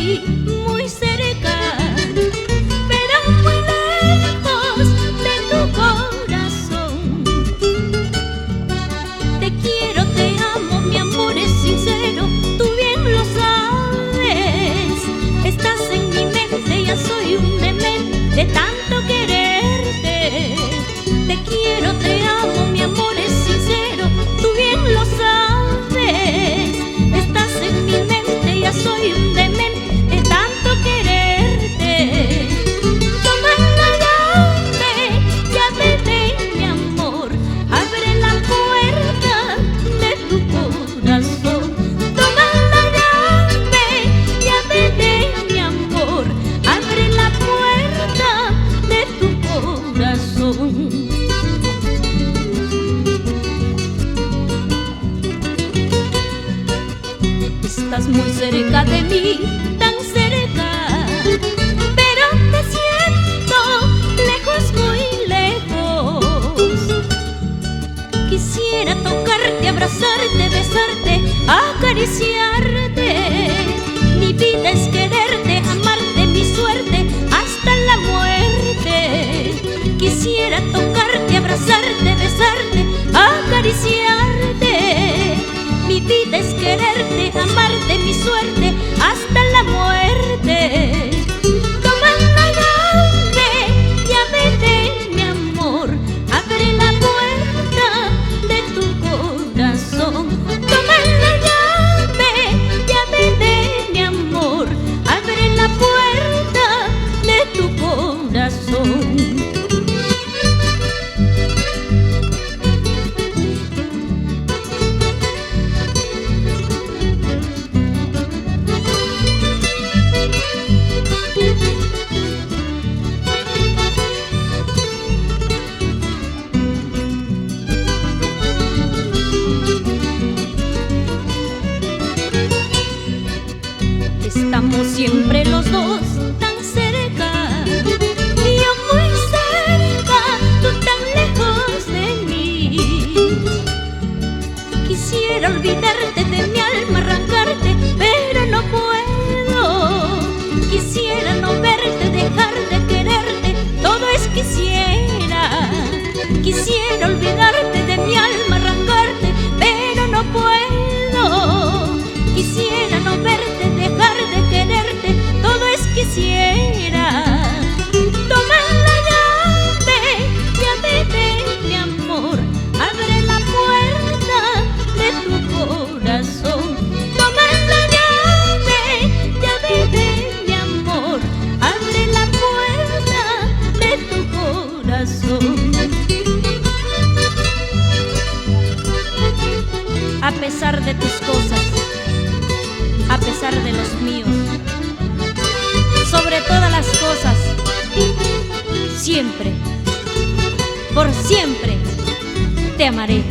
mí, muy cerca, pero muy lejos de tu corazón. Te quiero, te amo, mi amor es sincero, tú bien lo sabes. Estás en mi mente, ya soy un demente de tanto quererte. Te quiero, te amo, mi amor es sincero, tú bien lo sabes. Estás en mi mente, ya soy un demente de tanto quererte. Toma la llave, llave de mi amor, abre la puerta de tu corazón. Toma la llave, llave de mi amor, abre la puerta de tu corazón. Estás muy cerca de mí, tan cerca, pero te siento lejos, muy lejos. Quisiera tocarte, abrazarte, besarte, acariciarte. Mi vida es quererte, amarte, mi suerte hasta la muerte. Quisiera tocarte, abrazarte, besarte, acariciarte. Mi vida es quererte, amarte, mi suerte hasta la muerte. Toma la llave, llave de mi amor, abre la puerta de tu corazón. Toma la llave, llave de mi amor, abre la puerta de tu corazón. Estamos siempre los dos tan cerca, yo muy cerca, tú tan lejos de mí. Quisiera olvidarte de mi alma, arrancarte, pero no puedo. Quisiera no verte, dejar de quererte, todo es quisiera. Quisiera olvidarte de mi alma, arrancarte, pero no puedo. Quisiera no verte, dejar de quererte, todo es quisiera. Toma la llave, llave de mi amor, abre la puerta de tu corazón. Toma la llave, llave de mi amor, abre la puerta de tu corazón. A pesar de tus cosas, a pesar de los míos, sobre todas las cosas, siempre, por siempre, te amaré.